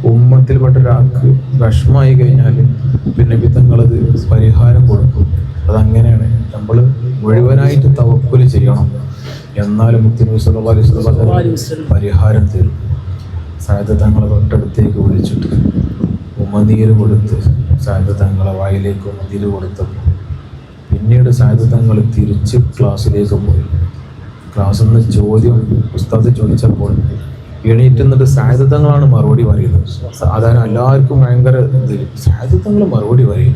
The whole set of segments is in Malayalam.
ഉമ്മത്തിൽപ്പെട്ട ഒരാൾക്ക് വിഷമമായി കഴിഞ്ഞാൽ പിന്നെ വിധങ്ങളത് പരിഹാരം കൊടുക്കും. അതങ്ങനെയാണ്. നമ്മൾ മുഴുവനായിട്ട് തവക്കുൽ ചെയ്യണം. എന്നാലും മുത്തുനബി സല്ലല്ലാഹു അലൈഹി വസല്ലം പരിഹാരം തരും. സഅദ് തങ്ങളെ തൊട്ടടുത്തേക്ക് വിളിച്ചിട്ട് ഉമനീര് കൊടുത്ത് സഅദ് തങ്ങളെ വായിലേക്ക് ഉമനീര് കൊടുത്തപ്പോൾ പിന്നീട് സഅദ് തങ്ങൾ തിരിച്ച് ക്ലാസ്സിലേക്ക് പോയി. ക്ലാസ്സിൽ നിന്ന് ചോദ്യം ഉസ്താദ് ചോദിച്ചപ്പോൾ എണീറ്റ് നിന്നിട്ട് സഅദ് തങ്ങളാണ് മറുപടി പറയുന്നത്. സാധാരണ എല്ലാവർക്കും ഭയങ്കര സഅദ് തങ്ങൾ മറുപടി പറയും.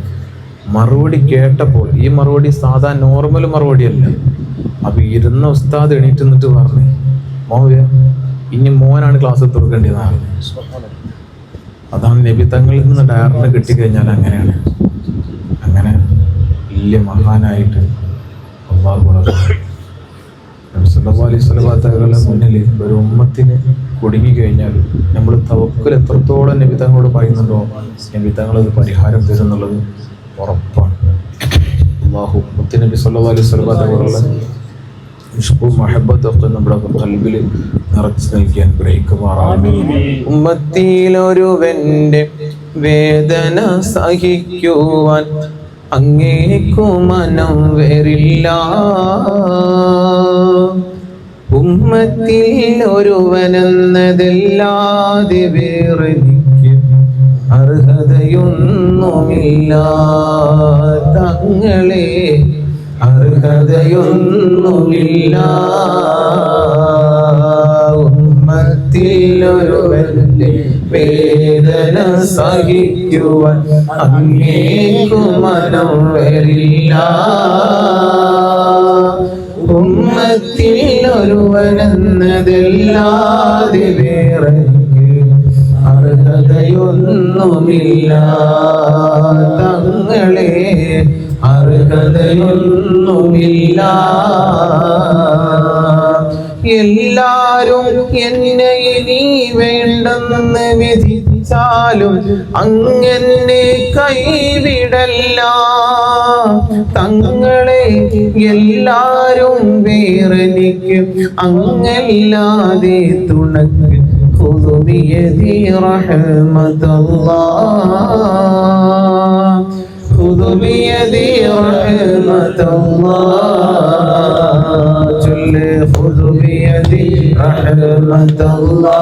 മറുപടി കേട്ടപ്പോൾ ഈ മറുപടി സാധാരണ നോർമൽ മറുപടിയല്ല. അപ്പൊ ഇരുന്ന ഉസ്താദ് എണീറ്റ് നിന്നിട്ട് പറഞ്ഞു, മോവ്യ ഇനി മോനാണ് ക്ലാസ് തുറക്കേണ്ടതാണ്. അതാണ് നബി തങ്ങളിൽ നിന്ന് ഡയറിന് കിട്ടിക്കഴിഞ്ഞാൽ അങ്ങനെയാണ്. അങ്ങനെ വലിയ മഹാനായിട്ട് അല്ലാഹു സല്ലല്ലാഹു അലൈഹി വസല്ലം മുന്നിൽ ഒരു ഉമ്മത്തിന് കുടുങ്ങിക്കഴിഞ്ഞാൽ നമ്മൾ തവക്കുൽ എത്രത്തോളം നബി തങ്ങളോട് പറയുന്നുണ്ടോ നബി തങ്ങളത് പരിഹാരം തരുന്നുള്ളത് ഉറപ്പാണ്. അല്ലാഹു മുത്തുനബി സല്ലല്ലാഹു അലൈഹി വസല്ലം തങ്ങളുടെ ഇഷ്ഖും മഹബ്ബത്തൊക്കെ നമ്മുടെ ഖൽബിൽ നിറച്ചു നൽകിയാൻ ഗ്രഹിക്കുമാറാണ്. ഉമ്മത്തിലൊരുവന്റെ വേദന സഹിക്കുവാൻ അങ്ങേക്കു മനം വരില്ല. ഉമ്മത്തിൽ ഒരുവനെന്നതല്ലാതെ വേറെനിക്ക് അർഹതയൊന്നുമില്ല. തങ്ങളെ അർഹതയൊന്നുമില്ല. ഉമ്മത്തിൽ ഒരുവന്റെ വേദന സഹിക്കുവാൻ അങ്ങേക്കു മനം വരില്ല. ഉമ്മത്തിൽ ഒരുവനെന്നതല്ലാതെ വേറെ അർഹതയൊന്നുമില്ല. തങ്ങളെ അർഹതയൊന്നുമില്ല. എല്ലാരും എന്നെ ഇനി വേണ്ടെന്ന് വിധിച്ചാലും അങ്ങനെ കൈവിടല്ല. തങ്ങളെ എല്ലാരും വേറെനിക്ക് അങ്ങല്ലാതെ തുണക്ക്. ഖുദ് ബിയദി റഹ്മത്തല്ലാഹ്, ഖുദ് ബിയദി റഹ്മത്തല്ലാഹ്. ചൊല്ല് ഖുദ് ബിയദി റഹ്മത്തല്ലാഹ്,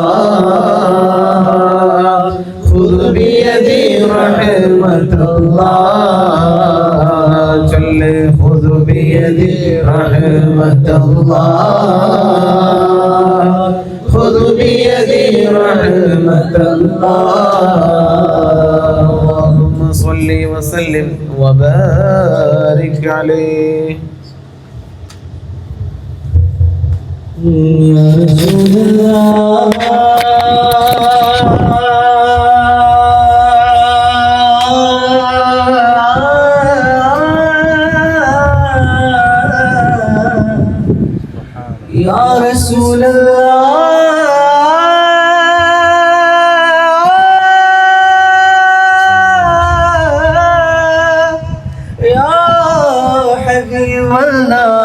ഖുദ് ബിയദി റഹ്മത്തല്ലാഹ്. ചൊല്ല് ഖുദ് ബിയദി റഹ്മത്തല്ലാഹ്, ഖുദ് ബിയദി റഹ്മത്തല്ലാഹ്. അല്ലാഹുമ്മ സ്വല്ലി വസല്ലിം വബാരിക് അലൈഹി. യാ റസൂലല്ലാഹ് യാ റസൂലല്ലാഹ് യാ ഹബീബല്ലാഹ്.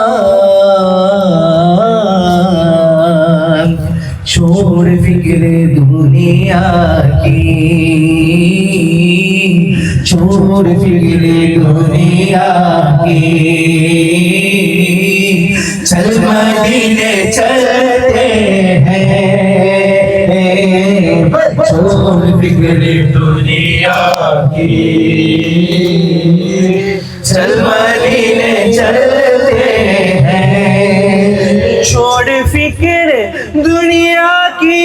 छोड़ फिक्र दुनिया की, छोड़ फिक्र दुनिया की, चल मदीने चलते हैं. छोड़ फिक्र दुनिया की, चल मदीने चलते हैं. छोड़ फिक्र दुनिया की,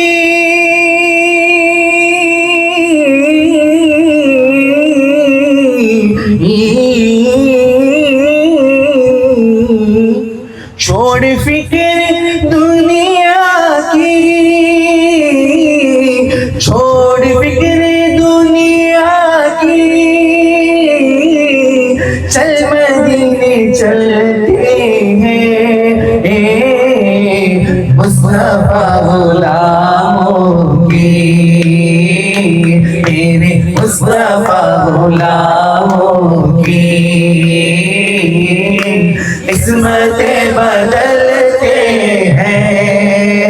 छोड़ फिक्र दुनिया की, छोड़ फिक्र दुनिया की, चल मदीने चलते हैं. मुस्तफा गुलामों की, तेरे मुस्तफा गुलामों की किस्मतें बदलते हैं.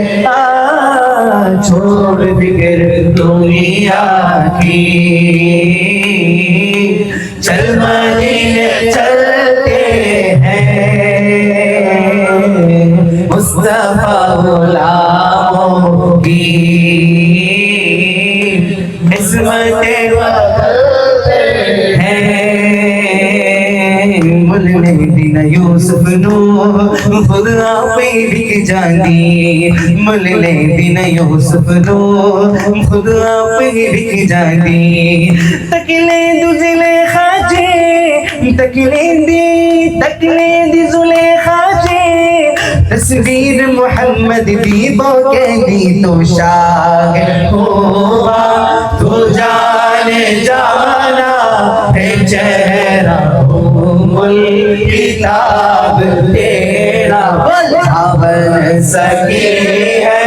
छोड़ फिक्र दुनिया की। चल मदीने चलते हैं मुस्तफा गुलामों की किस्मतें बदलते हैं। मुल्ले दिन यूसुफ नू खुद आप बिक जाती। मुल्ले दिन यूसुफ नू खुद आप बिक जाती। तकले दुजले खाजे तकले दी जुलेखा जे तस्वीर मोहम्मद दी बोके दी तो शागिर हुआ तो जाने जाना है चेहरा किताब तेरा ना बन सके है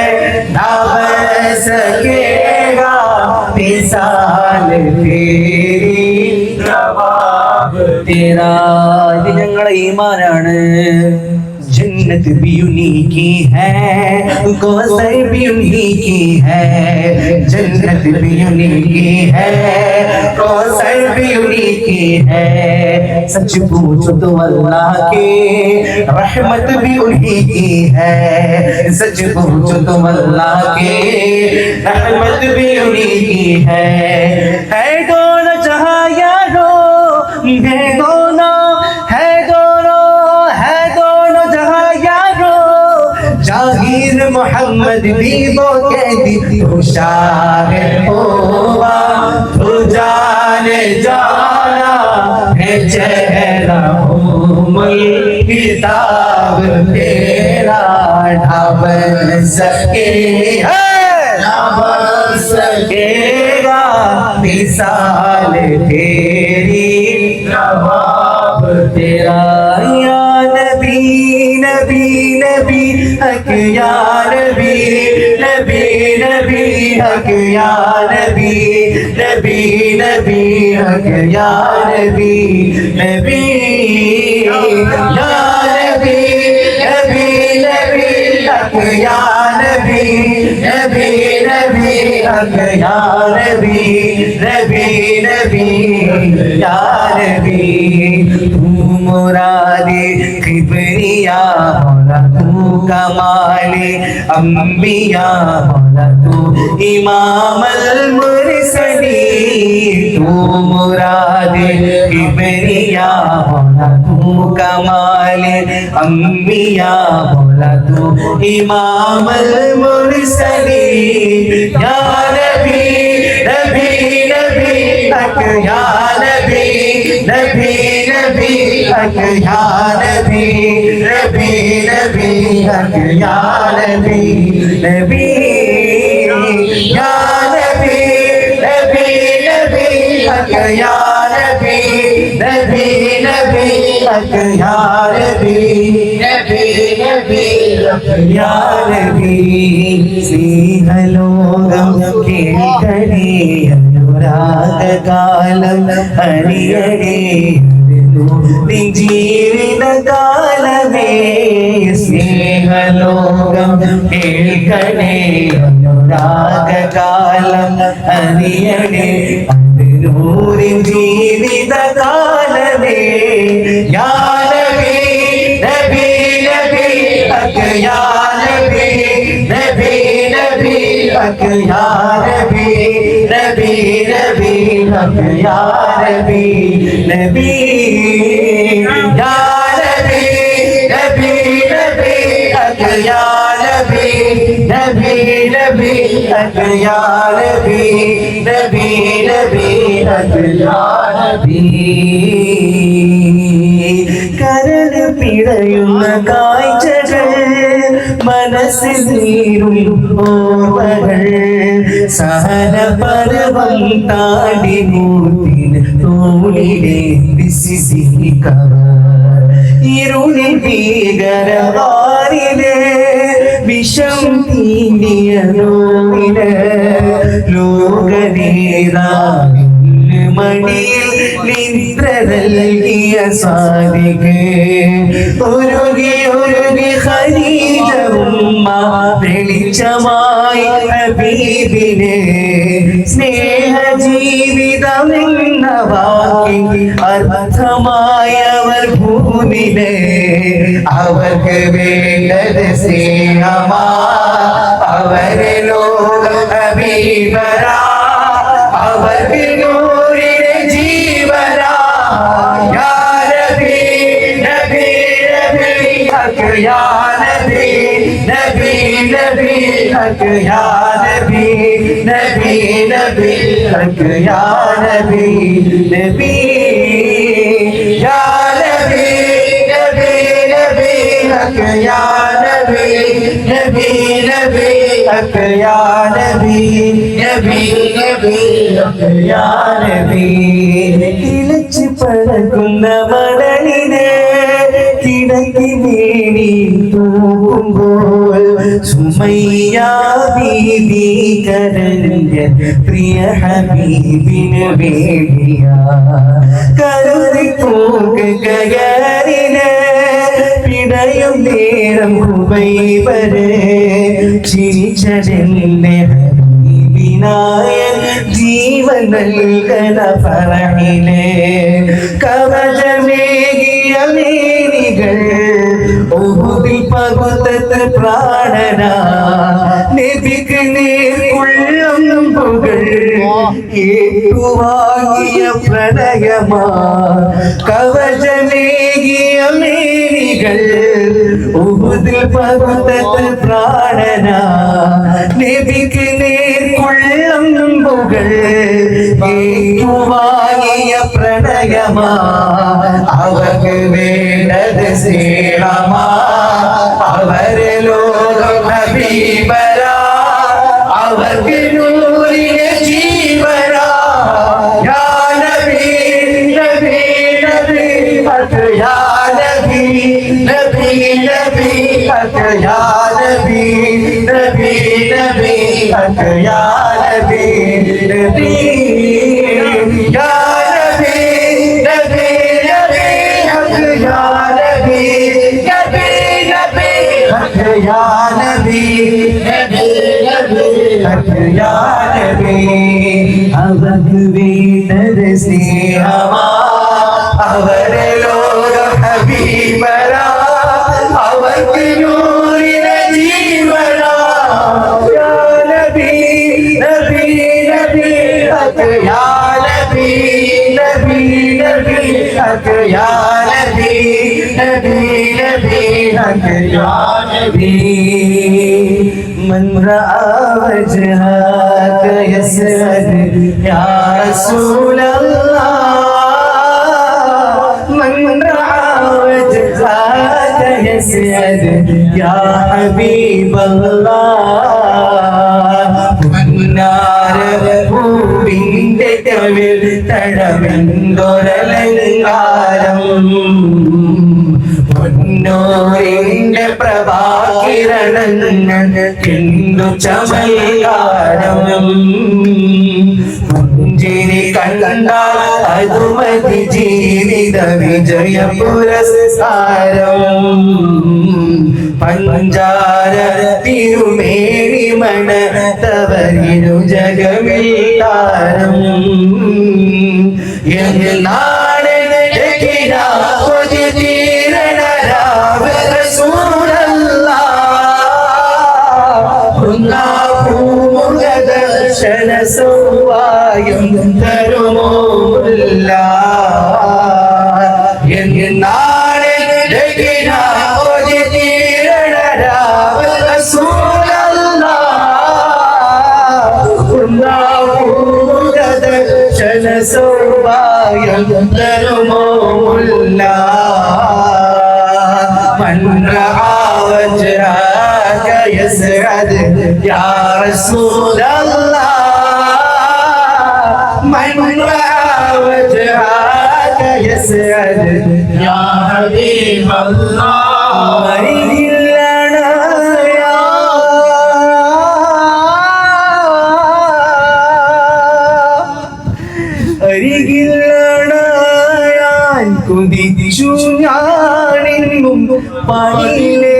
ना बन सकेगा मिसाल तेरी जवाब तेरा। ഇത് ഞങ്ങളുടെ ഈമാനാണ്। जन्नत भी उन्हीं की है, कौसर भी उन्हीं की है। जन्नत भी उन्हीं की है, कौसर भी उन्हीं की है। सच पूछो तो अल्लाह की रहमत भी उन्हीं की है। सच पूछो तो अल्लाह की रहमत भी उन्हीं की है दोनों जहां यारो है दोनों जाहिर मोहम्मद भी वो कहती तो शाहिर हुआ तो जाने जाना है चेहरा किताब तेरा ना बन सके ना बन सकेगा मिसाल तेरी जवाब तेरा। या नबी नबी नबी हक या नबी नबी नबी हक या नबी नबी नबी हक या नबी नबी या नबी नबी नबी हक या नबी नबी नबी हक या नबी नबी नबी या नबी। तू मुरादे किबरिया मौला तू कमाले अंबिया मौला तू इमामल मुरसलीन। तू मुरादे किबरिया मौला तू कमाले अंबिया मौला तू इमामल मुरसलीन। या नबी नबी नबी हक या नबी नबी नबी हक या नबी नबी नबी हक या नबी नबी या नबी नबी नबी हक या नबी नबी नबी हक या नबी नबी नबी हक या नबी। സ്നേഹലോകം കേൾക്കണേ അനുരാഗകാലം അണിയണേ ജീവിതകാലമേ സ്നേഹലോകം കേൾക്കണേ അനുരാഗകാലം അറിയണേ അതിനൂരിൻ ജീവിതകാലമേ യാ നബി നബി നബി ഹക്ക് യാ നബി നബി നബി ഹക്ക് യാ നബി നബി നബി ഹക്ക് യാ നബി നബി या नबी नबी नबी हक या नबी नबी नबी हक या नबी नबी नबी हक या नबी। കരൾ പിടയുന്ന കാഴ്ചകൾ മനസ്സിൽ നീരും ഓർമ്മകൾ സഹന പർവം താണ്ടി മൂത്തിൻ തോളിലെ ഇരുളിൽ ഭീകരവാരിലെ വിഷം തീണ്ടിയ നോവിന് ലോകനേതാവിൻ മണിയിൽ നിദ്ര നൽകിയ സാദിഖ് ഉരുകി ഉരുകി ഖദീജ ഉമ്മ വെളിച്ചമായി ഹബീബിനെ സ്നേഹ ജീവിതമെന്ന വാക്കിൽ അർത്ഥമായവർ ഭൂമിയിലെ അവർക്ക് വേണ്ടത് സ്നേഹമാ അവരെ ലോക ഹബീബരാ അവർക്ക് നൂറിലെ ജീവനാ യാ നബി നബി നബി ഹക്ക് യാ നബി നബി നബി ഹക്ക് യാ നബി നബി നബി ഹക്ക് യാ നബി നബി യാ നബി നബി നബി ഹക്ക് യാ നബി നബി നബി ഹക്ക് യാ നബി നബി നബി ഹക്ക് യാ നബി ഇലച്ച് പഴകുന്ന മണലിനെ കിടക്കി വേണി തൂകുമ്പോൾ സുമയ്യ ബീബി കരഞ്ഞ പ്രിയ ഹബീബിന് വേണ്ടിയ കരുതി തൂക്കുകയറിന് പിടയും നേരം ഹുബൈബരെ ചിരിച്ചതെന്നെ ഹബീബിനായ ജീവൻ നൽകണ ഫറഹിലെ കവചമേകിയ മേനികൾ ഉഹുദിൽ പകുത്തത് പ്രാണന നബിക്ക് നേർക്കുള്ളമ്പുകൾ ഏറ്റുവാങ്ങിയ പ്രണയമാ കവചമേകിയ മേനികൾ ഉഹുദിൽ പകുത്തത് പ്രാണന നബിക്ക് നേർക്കുള്ളമ്പുകൾ ഏറ്റുവാങ്ങിയ പ്രണയമാ അവർക്ക് വേണ്ടത് സ്നേഹമാ അവരെ ലോകം ഹബീബരാ അവർക്ക് നൂറിലെ ജീവനാ യാ നബി നബി നബി ഹക്ക് യാ നബി നബി നബി ഹക്ക് യാ നബി നബി നബി ഹക്ക് യാ നബി നബി യാ നബി നബി നബി ഹക്ക് യാ നബി നബി നബി ഹക്ക് യാ നബി നബി നബി ഹക്ക് യാ നബി അവർക്ക് വേണ്ടത് സ്നേഹമാ അവരെ ലോക ഹബീബരാ അവർക്ക് നൂറിലെ ജീവനാ യാ നബി നബി നബി ഹക്ക് യാ നബി നബി നബി ഹക്ക് യാ നബി നബി നബി ഹക്ക് യാ നബി من رأى وجهك يسعد يا رسول الله من رأى وجهك يسعد يا حبيب الله പൊന്നാര പൂവിൻ്റെ കവിൾ തടമെന്തൊരലങ്കാരം പൊന്നോരിന്റെ പ്രഭാകിരണങ്ങൾ എന്തു ചമൽക്കാരം പുഞ്ചിരി കണ്ടാൽ അതുമതി ജീവിത വിജയ പുരസ്കാരം പഞ്ചാര തിരുമേനി മണത്തവരിരു ജഗമിൽ താരം എന്നാണ് സൗവായും തരുമോല്ല എന്നാണ് സൗവായും തരുമോല്ല من رأى وجهك يسعد يا رسول الله من رأى وجهك يسعد يا حبيب الله അരികിലണയാൻ കുതിച്ചു ഞാനെന്നും പാടിലേ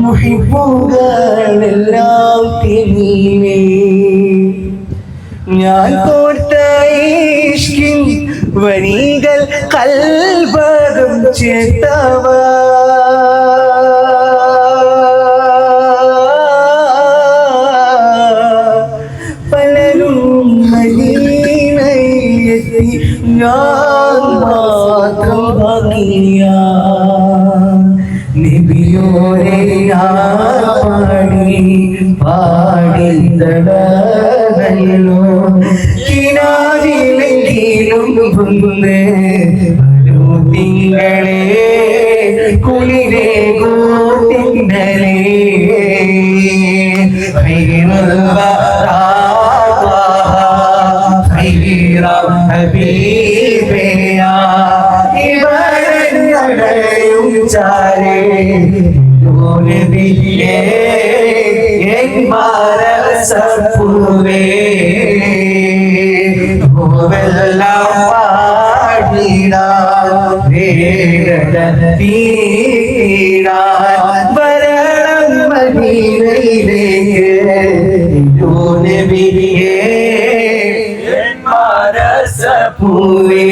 മുഹിബുകളെല്ലാം തിരിവേ ഞാൻ കോർത്ത ഇഷ്കിൻ വരികൾ കൽബകം ചേർത്തവ പലരും മദീനയിലെത്തി ഞാൻ മാത്രം ബാക്കിയ നബിയോരെ പാടി പാടി തടവല്ലോ കിനാവിലെങ്കിലും പൊങ്ങുന്നേ തിങ്കളെ കുളിരേ ഗോതിന്നലേ ഹബീബിയാ ഇവരയും ചാരേ നബിയേ എൻ മാനസപ്പൂവേ പൂവെല്ലാം പാടിടാൻ തീരാൻ വരണം മദീനയിലേക്ക് നബിയേ എൻ മാനസപ്പൂവേ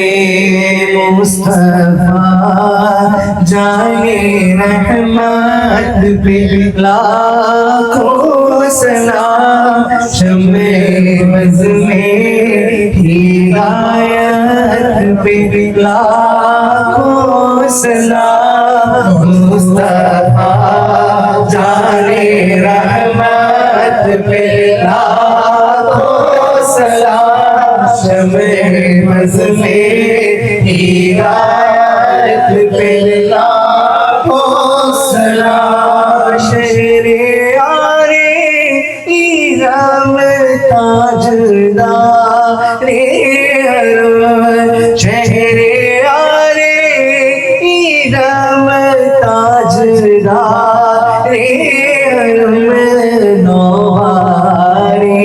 മുസ്തഫ जाने रहमत पे लाखों सलाम शम्मे मज़ में हिदायत पे लाखों सलाम मुस्तफा जाने रहमत पे लाखों सलाम शम्मे मज़ में हिदायत पे लाखों सलाम शेरे आरे इराम ताजदारे अरवल शेरे आरे इराम ताजदारे अरवल नौहारे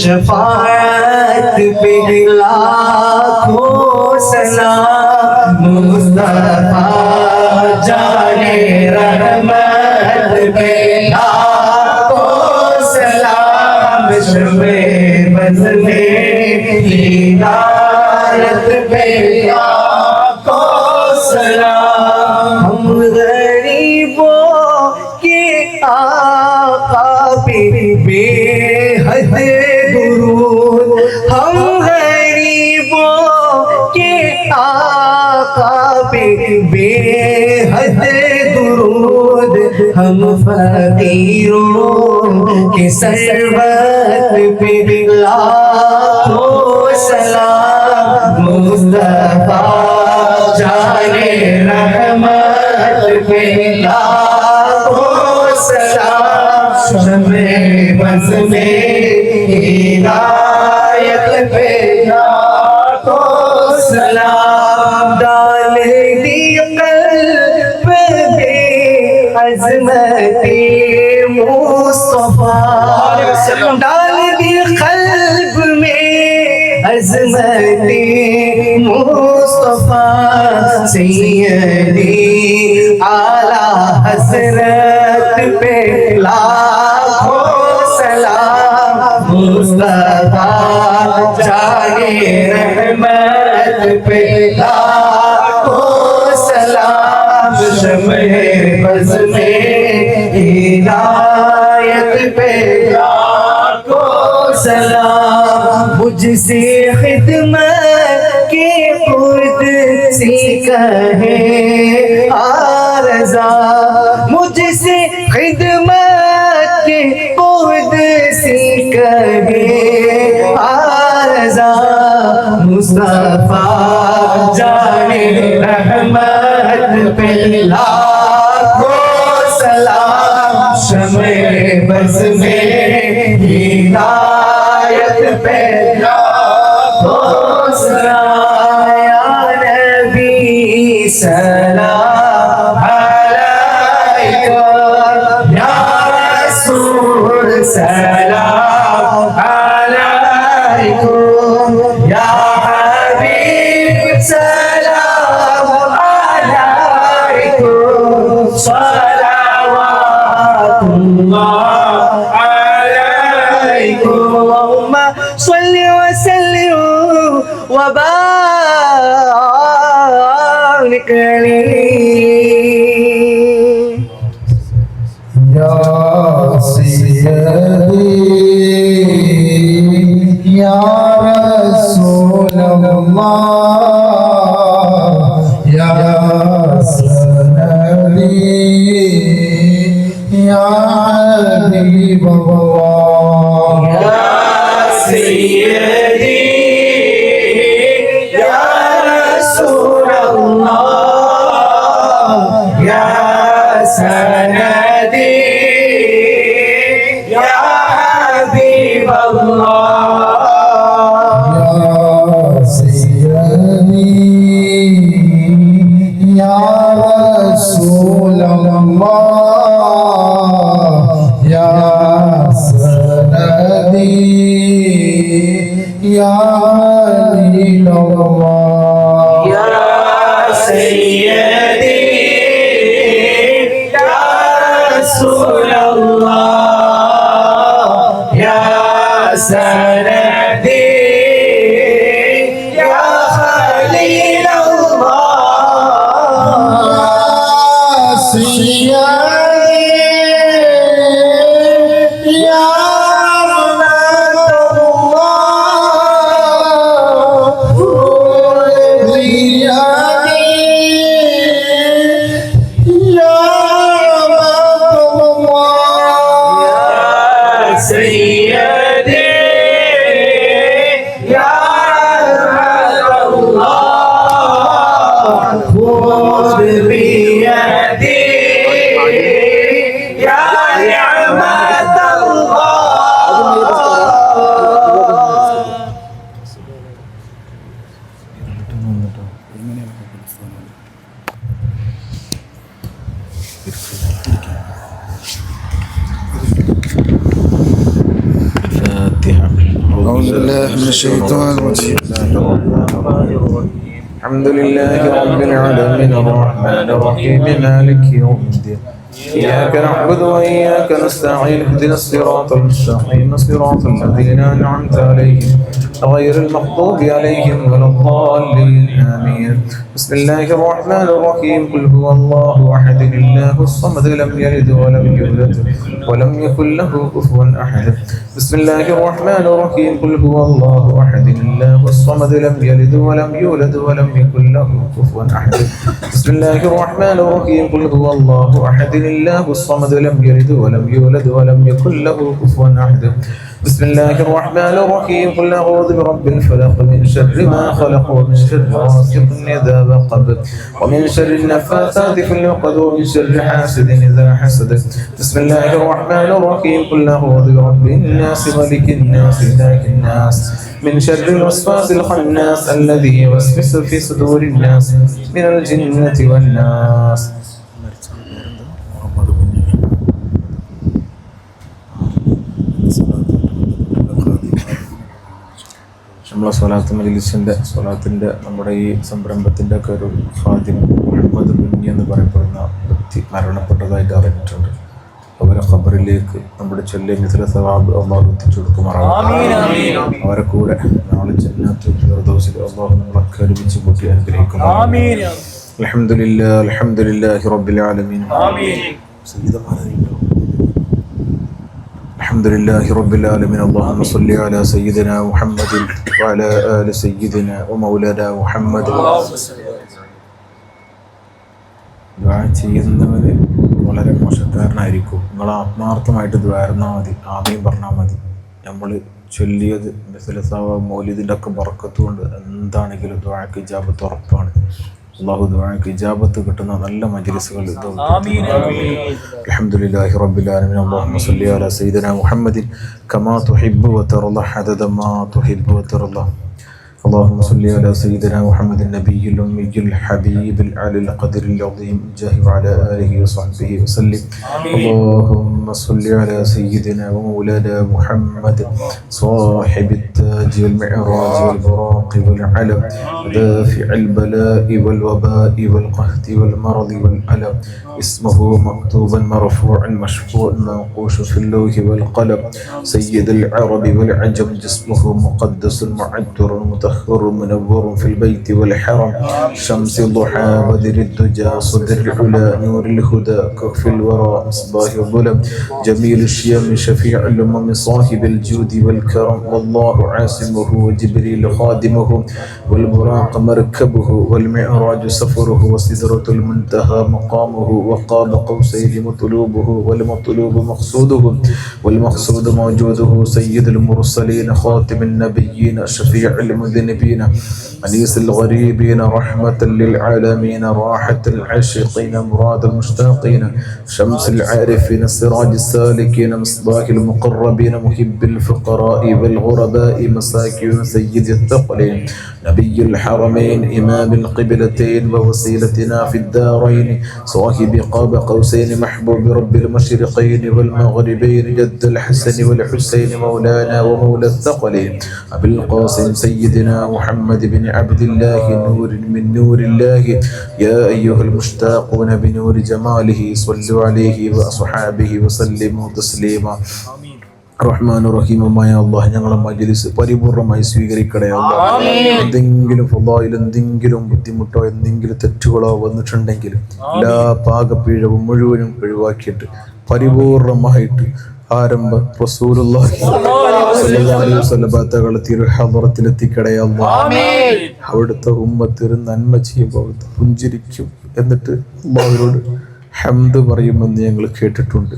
शफाअत पे लाखों सलाम मुस्तफा जाने रहमत पे लाखों सलाम शम्मे मज़ में हिदायत पे लाखों सलाम हम गरीबों के आका पे बेहद दुरूद हम गरीबों के आका पे बेहद दुरूद हम फकीरों के सरबत पे लाखों सलाम मुस्तफा जाने रहमत पे लाखों सलाम शम्मे मज़ में हिदायत पे लाखों सलाम डाल दी कल्ब पे अज़मते मुस्तफा डाल दी कल्ब में अज़मते मुस्तफा सैयदी आला हज़रत पे लाखों सलाम मुस्तफा जाने रहमत पे लाखों सलाम शम्मे मज़ में हिदायत पे लाखों सलाम मुझसे खिदमत के कुर्सी कहे आरज़ा मुझसे खिदमत के कुर्सी कहे आरज़ा मुस्तफा जाने रहमत पे लाखों सलाम शम्मे मज़ में हिदायत पे लाखों सलाम या नबी सलाम अलैका या रसूल सलाम अलैकुम या हबीब सलाम अलैकुम सलावत وبارك لي يا سيدي يا رسول الله يا سندي يا حبيب الله يا سيدي يا رسول الله يا سندي يا حبيب الله يا سيدي يا رسول الله يا سندي يا ولي الله يا سيدي يا رسول الله يا سندي يا خليل الله سيدي يا رحمة الله ولياني يا رحمة الله يا سيدي يا رحمة الله خذ بيدي يا نعمة الله الفاتحة. أعوذ بالله من الشيطان الرجيم. الحمد لله رب العالمين الرحمن الرحيم مالك يوم الدين إياك نعبد وإياك نستعين اهدنا الصراط المستقيم صراط الذين أنعمت عليهم غير المغضوب عليهم ولا الضالين آمين. بسم الله الرحمن الرحيم قل هو الله أحد الله الصمد لم يلد ولم يولد ولم يكن له كفوا أحد. بسم الله الرحمن الرحيم قل هو الله أحد الله الصمد لم يلد ولم يولد ولم يكن له كفوا أحد. بسم الله الرحمن الرحيم قل هو الله أحد الله الصمد لم يلد ولم يولد ولم يكن له كفوا أحد. بسم الله الرحمن الرحيم قل أعوذ برب الفلق من شر ما خلق ومن شر غاسق إذا وقب ومن شر النفاثات في العقد ومن شر حاسد إذا حسد. بسم الله الرحمن الرحيم قل أعوذ برب الناس ملك الناس إله الناس من شر الوسواس الخناس الذي يوسوس في صدور الناس من الجنة والناس. നമ്മളെ സ്വലാത്ത് മജ്ലിസിൻ്റെ സ്വലാത്തിൻ്റെ നമ്മുടെ ഈ സംരംഭത്തിൻ്റെ ഒക്കെ ഒരു ഖാദിം മുഹമ്മദ് കുഞ്ഞി എന്ന് പറയപ്പെടുന്ന വ്യക്തി മരണപ്പെട്ടതായിട്ട് അറിഞ്ഞിട്ടുണ്ട്. അവരെ ഖബറിലേക്ക് നമ്മുടെ ചൊല്ലിയ മിഥില സവാബ് അള്ളാഹു എത്തിച്ചു കൊടുക്കുമാറാകും. അവരെ കൂടെ നാളെ ജന്നത്തുൽ ഫിർദൗസിൽ അള്ളാഹു നമ്മളൊക്കെ ഒരുമിച്ച് കൂട്ടി അനുഗ്രഹിക്കുന്നു. അൽഹംദുലില്ലാഹി അൽഹംദുലില്ലാഹി റബ്ബിൽ ആലമീൻ. الحمد لله رب العالمين. اللهم صل على سيدنا محمد وعلى آل سيدنا ومولانا محمد. ദുആ ചെയ്യുന്നവര് വളരെ മോശക്കാരനായിരിക്കും. നിങ്ങൾ ആത്മാർത്ഥമായിട്ട് ദ്വാരുന്നാൽ മതി, ആമീൻ പറഞ്ഞാൽ മതി. നമ്മൾ ചൊല്ലിയത് മൗലിദിൻ്റെ ഒക്കെ ബർക്കത്ത് കൊണ്ട് എന്താണെങ്കിലും ദുആക്ക് ഇജാബത്ത് ഉറപ്പാണ്. അല്ലാഹു ദുആക്ക് ഇജാബത്ത് കിട്ടുന്ന നല്ല മജ്ലിസുകൾ അൽഹംദുലില്ലാഹി റബ്ബിൽ ആലമീൻ. അല്ലാഹുമ്മ സ്വല്ലി അലാ സയ്യിദിനാ മുഹമ്മദിൻ കമാ തുഹിബ്ബു വ തർള അദദ മാ തുഹിബ്ബു വ തർള. اللهم صل على سيدنا محمد النبي الأمي الحبيب العلي القدر العظيم جاه وعلى آله وصحبه وسلم. اللهم صل على سيدنا ومولانا محمد صاحب التاج والمعراج والبراق والعلم دافع البلاء والوباء والقهد والمرض والألم. اسمه مكتوبا مرفوعا مشفوعا منقوش في اللوح والقلم. سيد العرب والعجم جسمه مقدس معطر متخلف مطهر منور في البيت والحرم شمس الضحى بدر الدجى صدر العلا نور الهدى كف الورى مصباح الظلم جميل الشيم شفيع الأمم صاحب الجود والكرم والله عاصمه وجبريل خادمه والبراق مركبه والمعراج سفره وسدرة المنتهى مقامه وقاب قوسين مطلوبه والمطلوب مقصوده والمقصود موجوده سيد المرسلين خاتم النبيين شفيع المذنبين أنيس الغريبين رحمة للعالمين راحة العاشقين مراد المشتاقين شمس العارفين سراج السالكين مصباح المقربين محب الفقراء والغرباء مساكين سيد الثقلين نبي الحرمين إمام القبلتين ووسيلتنا في الدارين صاحب قاب قوسين محبوب رب المشرقين والمغربين جد الحسن والحسين مولانا ومولى الثقلين أبي القاسم سيدنا محمد بن عبد الله نور من نور الله يا أيها المشتاقون بنور جماله صلوا عليه وأصحابه وسلموا تسليما റഹ്മാൻ റഹീമുമായ അല്ലാഹ് ഞങ്ങളെ മജ്‌ലിസ് പരിപൂർണമായി സ്വീകരിക്കണേ അല്ലാഹ്. എന്തെങ്കിലും ഫളായിൽ എന്തെങ്കിലും ബുദ്ധിമുട്ടോ എന്തെങ്കിലും തെറ്റുകളോ വന്നിട്ടുണ്ടെങ്കിൽ എല്ലാ പാകപ്പിഴവും മുഴുവനും ഒഴിവാക്കിയിട്ട് പരിപൂർണമായിട്ട് ആരംഭ റസൂലുള്ളാഹി സ്വല്ലല്ലാഹു അലൈഹി വസല്ലം തങ്ങളെ തിരുഹദ്റത്തിലെത്തിക്കണേ അല്ലാഹ്. അവിടുത്തെ ഉമ്മത്തിന് നന്മ ചെയ്യുമ്പോൾ പുഞ്ചിരിക്കും, എന്നിട്ട് അല്ലാഹുവിനോട് ഹംദ് പറയുമെന്ന് ഞങ്ങൾ കേട്ടിട്ടുണ്ട്.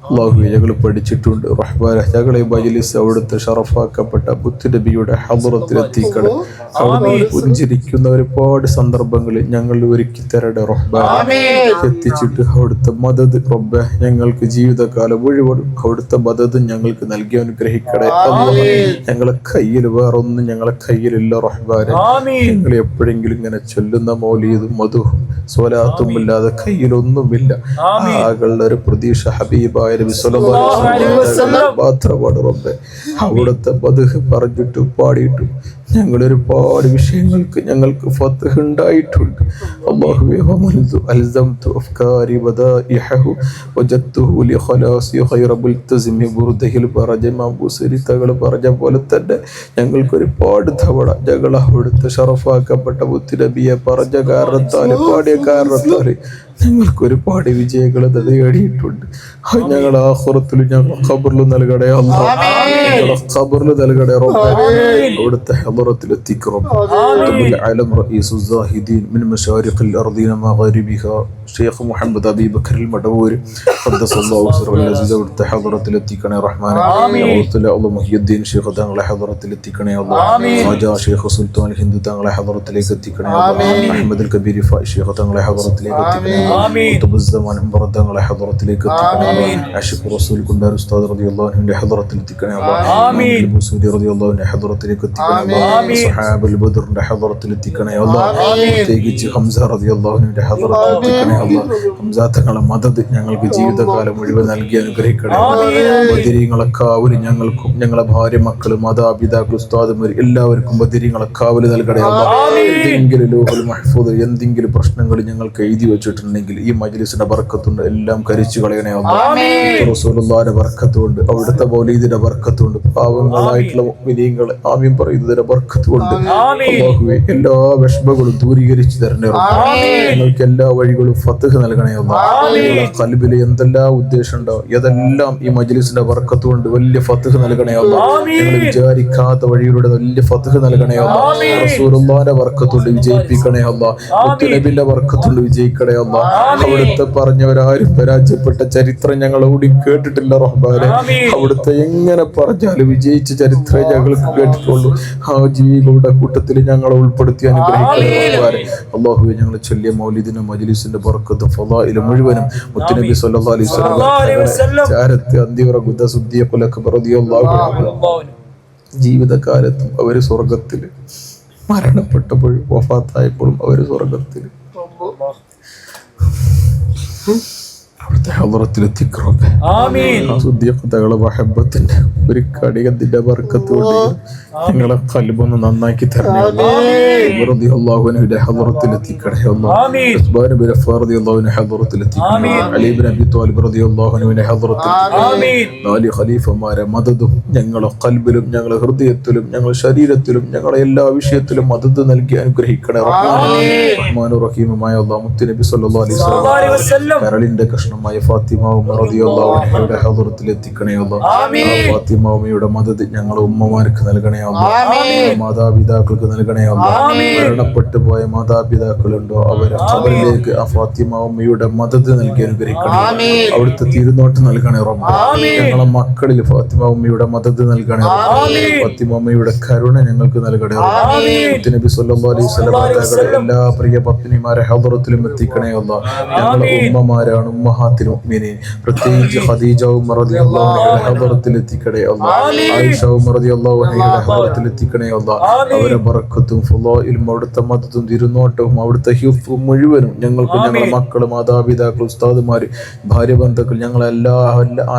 അല്ലാഹുവേ ഞങ്ങൾ പഠിച്ചിട്ടുണ്ട്. റഹ്മാനെ ഞങ്ങളെ മജ്‌ലിസ് അവിടുത്തെ ഷറഫാക്കപ്പെട്ട മുത്തുനബിയുടെ ഹദ്റത്തിലെത്തിക്കണേ. അവിടുന്ന് പുഞ്ചിരിക്കുന്ന ഒരുപാട് സന്ദർഭങ്ങളിൽ ഞങ്ങൾ ഒരുക്കി തരട്ടെ റഹ്മാനെ. എത്തിച്ചിട്ട് അവിടുത്തെ മദദ് റബ്ബേ ഞങ്ങൾക്ക് ജീവിതകാലം മുഴുവൻ അവിടുത്തെ മദദ് ഞങ്ങൾക്ക് നൽകി അനുഗ്രഹിക്കണേ. ഞങ്ങളെ കയ്യിൽ വേറൊന്നും ഞങ്ങളെ കയ്യിലില്ല റഹ്മാനെ. ഞങ്ങൾ എപ്പോഴെങ്കിലും ഇങ്ങനെ ചൊല്ലുന്ന മൗലീദും മധുവും സ്വലാത്തും ഇല്ലാതെ കയ്യിലൊന്നുമില്ല. ആകളുടെ ഒരു പ്രതീക്ഷ ഹബീബായ നബി സ്വല്ലല്ലാഹു അലൈഹി വസല്ലം മാത്രമാണ് റബ്ബേ. അവിടുത്തെ മദ്ഹ് പറഞ്ഞിട്ടും പാടിയിട്ടും ഞങ്ങൾ ഒരുപാട് വിഷയങ്ങൾക്ക് ഞങ്ങൾക്ക് ഫത്ഹ് ഉണ്ടായിട്ടുണ്ട്. അല്ലാഹുവേ അൽസംതു അഫ്കാരി വദാഇഹു വജദ്തുഹു ലിഖലാസി ഖൈറ മുൽതസിമി ബുർദഹിൽ ബറജമ ബുസരി തങ്ങൾ പറഞ്ഞ പോലെ തന്നെ ഞങ്ങൾക്ക് ഒരുപാട് തവണ ഞങ്ങൾ അവിടുത്തെ ഷറഫാക്കപ്പെട്ട മുത്തുനബിയെ പറഞ്ഞ കാരണത്താൽ പാടിയ കാരണത്താൽ ഞങ്ങൾക്ക് ഒരുപാട് വിജയങ്ങൾ നേടിയിട്ടുണ്ട്. ഞങ്ങൾ ആഖിറത്തിൽ ഞങ്ങൾ ഖബറിൽ നൽകണേ അല്ലാഹ്. ഞങ്ങൾ ഖബറിൽ നൽകണേ റബ്ബേ. അവിടുത്തെ ഹദ്റത്തിലെത്തിക്ക് റബ്ബേ. തബുൽ അലം റഈസു സാഹിദീൻ മിൻ മശാരിഖിൽ അർദിന മഗാരിബിഹാ ഷെയ്ഖ് മുഹമ്മദ് അബീ ബക്കർ മടവൂർ ഖദ്ദസല്ലാഹു സിറഹുൽ അസീസ് അവിടുത്തെ ഹദ്റത്തിലെത്തിക്കണേ റഹ്മാനെ. അല്ലാഹു മുഹിയുദ്ദീൻ ഷെയ്ഖ് തങ്ങളെ ഹദ്റത്തിലെത്തിക്കണേ അല്ലാഹ്. ഖാജ ഷെയ്ഖ് സുൽത്താൻ ഹിന്ദ് തങ്ങളെ ഹദ്റത്തിലേക്ക് എത്തിക്കണേ അല്ലാഹ്. അഹ്മദ് അൽ കബീർ ഫായി ഷെയ്ഖ് തങ്ങളെ ഹദ്റത്തിലേക്ക് എത്തിക്കണേ അല്ലാഹ്. തുബസ്സമാൻ തങ്ങളെ ഹദ്റത്തിലേക്ക് എത്തിക്കണേ അല്ലാഹ്. ആഷിഖ് റസൂൽ കുണ്ടാർ ഉസ്താദ് റളിയല്ലാഹു അൻഹുവിന്റെ ഹദ്റത്തിലെത്തിക്കണേ അല്ലാഹ്. ആമീൻ. ബുസൂദി റളിയല്ലാഹു അൻഹു ഹദ്റത്തിലേക്ക് എത്തിക്കണേ അല്ലാഹ്. സ്വഹാബുൽ ബദറിന്റെ ഹദ്റത്തിലെത്തിക്കണേ അല്ലാഹ്. പ്രത്യേകിച്ച് ഹംസ റളിയല്ലാഹു അൻഹുവിന്റെ ഹദ്റത്തിലെത്തിക്കണേ അല്ലാഹ്. ഹംസ തങ്ങളെ മദദ് ഞങ്ങൾക്ക് ജീവിതകാലം മുഴുവൻ നൽകി അനുഗ്രഹിക്കണേ. ബദരീങ്ങളെ കാവല് ഞങ്ങൾക്കും ഞങ്ങളെ ഭാര്യ മക്കള് മാതാപിതാക്കൾ ഉസ്താദുമാർ എല്ലാവർക്കും ബദരീങ്ങളെ കാവല് നൽകണേ അല്ലാഹ്. എന്തെങ്കിലും ലൗഹുൽ മഹ്ഫൂദ് എന്തെങ്കിലും പ്രശ്നങ്ങൾ ഞങ്ങൾക്ക് എഴുതി വെച്ചിട്ടുണ്ടെങ്കിൽ ഈ മജ്‌ലിസിന്റെ ബർക്കത്തുണ്ട് എല്ലാം കരിച്ചു കളയണേ അല്ലാഹ്. റസൂലുള്ളാഹിന്റെ ബർക്കത്തുണ്ട്, അവിടുത്തെ മൗലീദിന്റെ ബർക്കത്തുണ്ട്, പാവങ്ങളായിട്ടുള്ള മുഅ്മിനീങ്ങളെ ആമീൻ പറയുന്നതിന്റെ ബർക്കത്തുണ്ട്. അല്ലാഹുവേ എല്ലാ വിഷമങ്ങളും ദൂരീകരിച്ചു തരണേ റബ്ബേ. ഞങ്ങൾക്ക് എല്ലാ വഴികളും ഫത്ഹ് നൽകണേ അല്ലാഹ്. ഖൽബിൽ എന്തെല്ലാം ഉദ്ദേശം ഉണ്ടോ അതെല്ലാം ഈ മജ്‌ലിസിന്റെ ബർക്കത്ത് കൊണ്ട് വലിയ ഫത്ഹ് നൽകണേ അല്ലാഹ്. ഞങ്ങൾ വിചാരിക്കാത്ത വഴിയിലൂടെ വലിയ ഫത്ഹ് നൽകണേ അല്ലാഹ്. റസൂലുള്ളാഹിന്റെ ബർക്കത്ത് കൊണ്ട് വിജയിപ്പിക്കണേ അല്ലാഹ്. മുത്തുനബിയുടെ ബർക്കത്ത് കൊണ്ട് വിജയിക്കണേ അല്ലാഹ്. അവിടുത്തെ പറഞ്ഞവരാരും പരാജയപ്പെട്ട ചരിത്രം ഞങ്ങൾ ഓടി കേട്ടിട്ടില്ല റഹ്മാനെ. അവിടുത്തെ എങ്ങനെ പറഞ്ഞാലും വിജയിച്ച ചരിത്രം ഞങ്ങൾക്ക് കേട്ടിട്ടുള്ളൂ. ആ ജീവികളുടെ കൂട്ടത്തിൽ ഞങ്ങളെ ഉൾപ്പെടുത്തി അനുഗ്രഹിക്കണേ റഹ്മാനെ. അല്ലാഹുവേ ഞങ്ങൾ ചൊല്ലിയ മൗലിദിന്റെ മജ്‌ലിസിന്റെ ബർക്കത്ത് ഫളാഇൽ മുഴുവനും മുത്തുനബി സ്വല്ലല്ലാഹു അലൈഹി വസല്ലം ചാരത്ത് അന്തിവറ ഗുദ സുദ്ദിയ ഖുലക റളിയല്ലാഹു അൻഹു ജീവിതകാലത്തും അവര് സ്വർഗ്ഗത്തിൽ, മരണപ്പെട്ടപ്പോഴും വഫാത്തായപ്പോഴും അവര് സ്വർഗ്ഗത്തിൽ. അവിടുത്തെ ഹളറത്തിലെത്തിക്ക് റബ്ബേ. ആ സുദ്ദീഖുകളുടെ മഹബത്തിന്റെ ഒരു കടികത്തിന്റെ ബർക്കത്ത് കൊണ്ട് ഞങ്ങളെ ഖൽബൊന്ന് നന്നാക്കി തരണേ റളിയല്ലാഹു അൻഹുവിന്റെ ഹളറത്തിലെത്തിക്കണേ അല്ലാഹ്. ഉസ്മാൻ ബിൻ അഫ്ഫാൻ റളിയല്ലാഹു അൻഹു ഹളറത്തിലെത്തിക്കണേ. അലി ബിൻ അബി ത്വാലിബ് റളിയല്ലാഹു അൻഹുവിന്റെ ഹളറത്തിലെത്തിക്കണേ. നാല് ഖലീഫമാരെ മദദും ഞങ്ങളെ ഖൽബിലും ഞങ്ങളെ ഹൃദയത്തിലും ഞങ്ങളുടെ ശരീരത്തിലും ഞങ്ങളെ എല്ലാ വിഷയത്തിലും മദദ് നൽകി അനുഗ്രഹിക്കണേ റഹ്മാനുർ റഹീമുമായ അല്ലാഹ്. മുത്തുനബി സല്ലല്ലാഹു അലൈഹി വസല്ലം കരളിന്റെ കഷ്ണമായ ഫാത്തിമ ഉമ്മ റളിയല്ലാഹു അൻഹയുടെ ഹളറത്തിലെത്തിക്കണേ അല്ലാഹ്. ഫാത്തിമ ഉമ്മയുടെ മദദ് ഞങ്ങളെ ഉമ്മമാർക്ക് നൽകണേ അല്ലാഹ്. മാതാപിതാക്കൾക്ക് നൽകണേ അല്ലാഹ്. മരണപ്പെട്ടു പോയ മാതാപിതാക്കളുണ്ടോ അവരെ ഖബറിലേക്ക് ആ ഫാത്തിമ ഉമ്മയുടെ മദദ് നൽകി അനുഗ്രഹിക്കണേ. അവിടുത്തെ തിരുനോട്ട് നൽകണേ റബ്ബേ. ഞങ്ങളെ മക്കളിൽ ഫാത്തിമ ഉമ്മയുടെ മദദ് നൽകണേ റബ്ബേ. ഫാത്തിമ ഉമ്മയുടെ കരുണ ഞങ്ങൾക്ക് നൽകണേ റബ്ബേ. മുത്തുനബി സല്ലല്ലാഹു അലൈഹി വസല്ലം തങ്ങളുടെ എല്ലാ പ്രിയ പത്നിമാരെ ഹളറത്തിലും എത്തിക്കണേ അല്ലാഹ്. ഞങ്ങളെ ഉമ്മമാരാണ് ഉമ്മഹാത്തുൽ മുഅ്മിനീൻ. പ്രത്യേകിച്ച് ഖദീജ ഉമ്മ റളിയല്ലാഹു അൻഹയുടെ ഹളറത്തിൽ എത്തിക്കണേ അല്ലാഹ്. ആയിഷ ഉമ്മ റളിയല്ലാഹു അൻഹയുടെ ഹളറത്തിൽ എത്തിക്കണേ അല്ലാഹ്. അവരെ ബറക്കത്തും ഫളായിലും അവിടുത്തെ മദദും തിരുനോട്ടവും അവിടുത്തെ ഹിഫ്ളും മുഴുവനും ഞങ്ങൾക്കും ഞങ്ങളുടെ മക്കൾ മാതാപിതാക്കൾ ഉസ്താദുമാർ ഭാര്യ ബന്ധുക്കൾ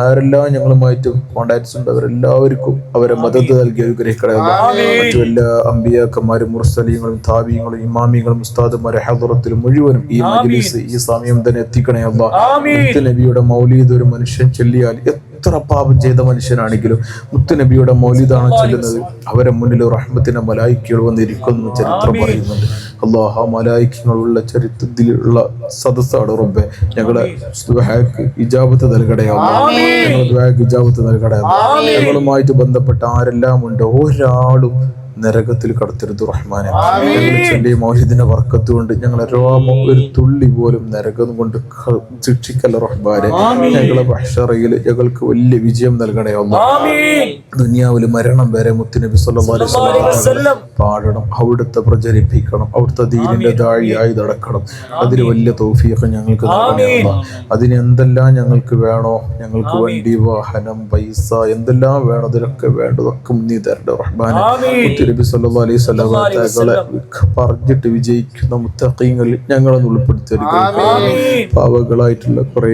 ആരെല്ലാം ഞങ്ങളുമായിട്ട് കോണ്ടാക്ട്സ് ഉണ്ട് അവരെല്ലാവർക്കും അവരെ മദദ് നൽകി അനുഗ്രഹിക്കണേ അല്ലാഹ്. മറ്റു എല്ലാ അമ്പിയാക്കന്മാരും മുർസലീങ്ങളും താബീങ്ങളും ഇമാമികളും ഉസ്താദുമാരെ ഹളറത്തിൽ മുഴുവനും ഈ മജ്ലിസ് ഈ സമയം തന്നെ എത്തിക്കണേ അല്ലാഹ്. നബിയുടെ മൗലീദ് ഒരു മനുഷ്യൻ ചൊല്ലിയാൽ എത്ര പാപം ചെയ്ത മനുഷ്യനാണെങ്കിലും മുത്തുനബിയുടെ മൗലിദാണ് ചൊല്ലുന്നത് അവരെ മുന്നിൽ റഹ്മത്തിന്റെ മലായിക്കകൾ വന്നിരിക്കുന്നു ചരിത്രം പറയുന്നുണ്ട്. അല്ലാഹ് ആ മലായിക്കകളുള്ള ചരിത്രത്തിലുള്ള സദസ്സാണ് റബ്ബേ. ഞങ്ങളെ ദുആക്ക് ഇജാബത്ത് നൽകണേ അല്ലാഹ്. ഞങ്ങളുടെ ദുആക്ക് ഇജാബത്ത് നൽകണേ അല്ലാഹ്. ഞങ്ങളുമായിട്ട് ബന്ധപ്പെട്ട ആരെല്ലാം ഉണ്ടോ ഒരാളും നരകത്തിൽ കടത്തരുത് റഹ്മാനെ. ഞങ്ങൾ ചൊല്ലിയ മൗലിദിന്റെ ബർക്കത്ത് കൊണ്ട് ഞങ്ങളെ രോമം ഒരു തുള്ളി പോലും നരകം കൊണ്ട് ശിക്ഷിക്കല്ല റഹ്മാനെ. ഞങ്ങളെ മഹ്ശറയിൽ ഞങ്ങൾക്ക് വലിയ വിജയം നൽകണേ അല്ലാഹ്. ദുനിയാവിൽ മരണം വരെ മുത്തുനബി സല്ലല്ലാഹു അലൈഹി വസല്ലം പാടണം, അവിടുത്തെ പ്രചരിപ്പിക്കണം, അവിടുത്തെ ദീനിന്റെ ദാഴിയായി നടക്കണം. അതിന് വലിയ തൗഫീഖ് ഞങ്ങൾക്ക് നൽകണേ അല്ലാഹ്. അതിന് എന്തെല്ലാം ഞങ്ങൾക്ക് വേണോ, ഞങ്ങൾക്ക് വണ്ടി വാഹനം പൈസ എന്തെല്ലാം വേണം അതിനൊക്കെ വേണ്ടതൊക്കെ നീ തരണ്ട റഹ്മാനെ. നബി സല്ലല്ലാഹു അലൈഹി വസല്ലം തങ്ങളെ പറഞ്ഞിട്ട് വിജയിക്കുന്ന മുത്തഖീങ്ങളിൽ ഞങ്ങളെ ഉൾപ്പെടുത്തി പാവങ്ങളായിട്ടുള്ള കുറെ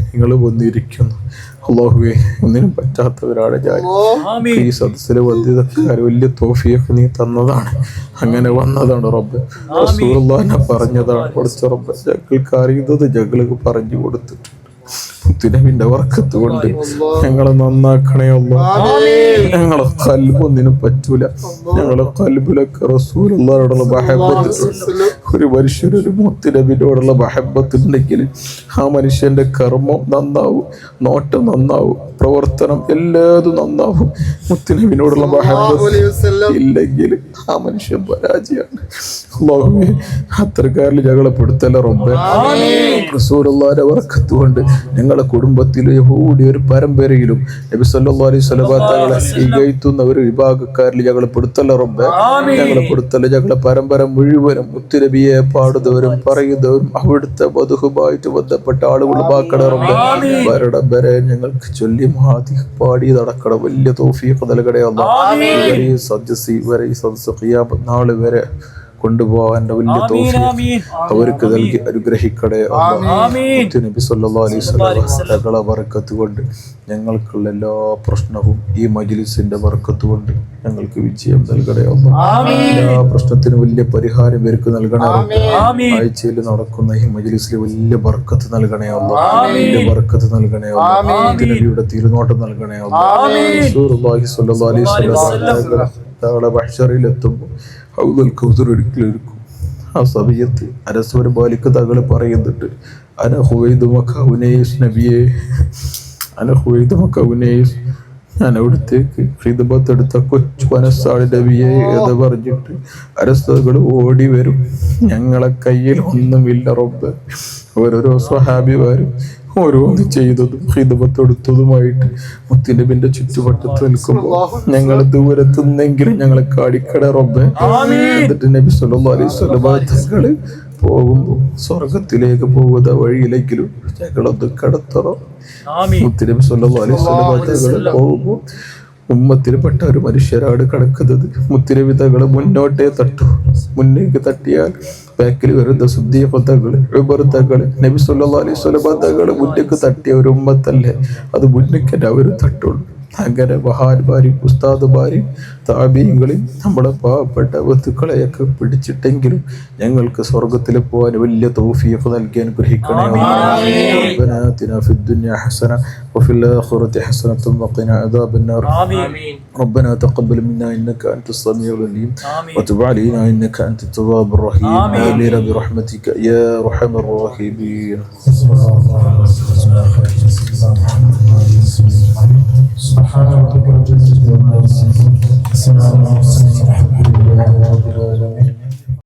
നിങ്ങൾ വന്നിരിക്കുന്നു അല്ലാഹുവേ. ഒന്നിനും പറ്റാത്തവരാണ് ഞാൻ. ഈ സദസ്സിൽ വന്നതൊക്കെ വലിയ തൗഫീഖ് നീ തന്നതാണ്, അങ്ങനെ വന്നതാണ് റബ്ബ്. റസൂലുള്ളാഹിനെ പറഞ്ഞതാണ് പഠിച്ച റബ്ബ്. ഞങ്ങൾക്ക് അറിയുന്നത് ഞങ്ങൾക്ക് പറഞ്ഞു കൊടുത്തിട്ടുണ്ട്. മുത്തുനബിന്റെ ബർക്കത്ത് കൊണ്ട് ഞങ്ങളെ നന്നാക്കണേ അല്ലാഹ്. ഞങ്ങളെ ഖൽബൊന്നിനും പറ്റൂല. ഞങ്ങളെ ഖൽബിലൊക്കെ റസൂലുള്ളാഹിയോടുള്ള മഹബത്ത്, ഒരു മനുഷ്യനൊരു മുത്തുനബിയോടുള്ള മഹബത്ത് ഉണ്ടെങ്കിൽ ആ മനുഷ്യന്റെ കർമ്മം നന്നാവും, നോട്ടം നന്നാവും, പ്രവർത്തനം എല്ലാതും നന്നാവും. മുത്തുനബിയോടുള്ള മഹബത്ത് ഇല്ലെങ്കിൽ ആ മനുഷ്യൻ പരാജയമാണ് അല്ലാഹുവേ. അത്രക്കാരിൽ ഞങ്ങളെ പെടുത്തല്ല റബ്ബേ. റസൂലുള്ളാഹിയുടെ ബർക്കത്ത് കൊണ്ട് ഞങ്ങളെ കുടുംബത്തിലും യഹൂദി ഒരു പരമ്പരയിലും നബി സല്ലല്ലാഹു അലൈഹി വസല്ലം തങ്ങളെ സ്വീകരിക്കുന്ന ഒരു വിഭാഗക്കാരിൽ ഞങ്ങളെ പെടുത്തല്ല റബ്ബേ. ഞങ്ങളെ പെടുത്തല്ല. ഞങ്ങളെ പരമ്പര മുഴുവനും മുത്തുനബിയെ പാടുന്നവരും പറയുന്നവരും അവിടുത്തെ മദ്ഹുമായിട്ട് ബന്ധപ്പെട്ട ആളുകളുമാക്കണേ റബ്ബേ. വരണം വരെ ഞങ്ങൾക്ക് ചൊല്ലി മാതി പാടി നടക്കണം. വലിയ തൗഫീഖ് നൽകണേ അല്ലാഹ്. ഈ സദസ്സ് വരെ ഈ സദസ്സ് ഖിയാമത്ത് നാൾ വരെ കൊണ്ടുപോകാൻ വലിയ തൗഫീഖ് അവർക്ക് നൽകി അനുഗ്രഹിക്കണേ അല്ലാഹ്. നബി സല്ലല്ലാഹു അലൈഹി വസല്ലം തങ്ങളുടെ ബർക്കത്ത് കൊണ്ട് ഞങ്ങൾക്കുള്ള എല്ലാ പ്രശ്നവും ഈ മജ്ലിസിന്റെ ബർക്കത്ത് കൊണ്ട് ഞങ്ങൾക്ക് വിജയം നൽകണേ അല്ലാഹ്. എല്ലാ പ്രശ്നത്തിനും വലിയ പരിഹാരം ഇവർക്ക് നൽകണേ അല്ലാഹ്. ആഴ്ചയിൽ നടക്കുന്ന ഈ മജ്ലിസിൽ വലിയ ബർക്കത്ത് നൽകണേ അല്ലാഹ്. വലിയ ബർക്കത്ത് നൽകണേ അല്ലാഹ്. നബിയുടെ തിരുനോട്ടം നൽകണേ അല്ലാഹ്. റസൂലുള്ളാഹി സ്വല്ലല്ലാഹു അലൈഹി വസല്ലം തങ്ങളുടെ മഹ്ശറിൽ എത്തുമ്പോൾ ഹൗദുൽ കൗസർ ഒരിക്കലും ആ സമയത്ത് അനസ്വരം ബാലിക്ക് തങ്ങൾ പറയുന്നുണ്ട്, അന ഹുവൈദുമക ഉനൈസ് നബിയെ, അന ഹുവൈദുമക ഉനൈസ്, ഞാൻ അവിടത്തേക്ക് ഹിദ്മത്ത് എടുത്ത കൊച്ചു അനസാണ് നബിയെ എന്ന് പറഞ്ഞിട്ട് അനസ്തകൾ ഓടി വരും. ഞങ്ങളെ കയ്യിൽ ഒന്നുമില്ല റബ്ബ്. ഓരോരോ സ്വഹാബിമാരും ഓരോന്ന് ചെയ്തതും ഹിദ്മത്തെടുത്തതുമായിട്ട് മുത്തുനബിന്റെ ചുറ്റുവട്ടത്ത് നിൽക്കുമ്പോൾ ഞങ്ങൾ ദൂരത്തുനിന്നെങ്കിലും ഞങ്ങളെ കാടിക്കട റബ്ബേ. എന്നിട്ട് നബി സല്ലല്ലാഹു അലൈഹി വസല്ലം തങ്ങള് പോകുമ്പോൾ സ്വർഗത്തിലേക്ക് പോകുന്ന വഴിയിലെങ്കിലും ഞങ്ങളൊന്ന് കടത്തണം. മുത്തുനബി സല്ലല്ലാഹു അലൈഹി വസല്ലം തങ്ങള് പോകുമ്പോൾ ഉമ്മത്തിൽപ്പെട്ട ഒരു മനുഷ്യരാണ് കിടക്കുന്നത്. മുത്തുനബി തങ്ങൾ മുന്നോട്ടേ തട്ടു. മുന്നേക്ക് തട്ടിയാൽ ബാക്കിൽ വരുന്ന സുദ്ദീഖുകൾ, ഉമറുകൾ, നബി സല്ലല്ലാഹു അലൈഹി വസല്ലം തങ്ങൾ മുന്നേക്ക് തട്ടിയ ഒരു ഉമ്മത്തല്ലേ, അത് മുന്നേക്ക് അവർ തട്ടുള്ളൂ. അങ്ങനെ മഹാന്മാരും ഉസ്താദുമാരും താബീങ്ങളിൽ നമ്മുടെ പാവപ്പെട്ട വസ്തുക്കളെയൊക്കെ പിടിച്ചിട്ടെങ്കിലും ഞങ്ങൾക്ക് സ്വർഗത്തിൽ പോകാൻ വലിയ തൗഫീഖ് നൽകി അനുഗ്രഹിക്കണേ. ربنا آتنا في الدنيا حسنة وفي الآخرة حسنة وقنا عذاب النار. ربنا تقبل منا إنك أنت السميع العليم وتب علينا إنك أنت التواب الرحيم. آمين برحمتك يا أرحم الراحمين. سبحان ربك رب العزة عما يصفون. السلام عليكم ورحمة الله وبركاته.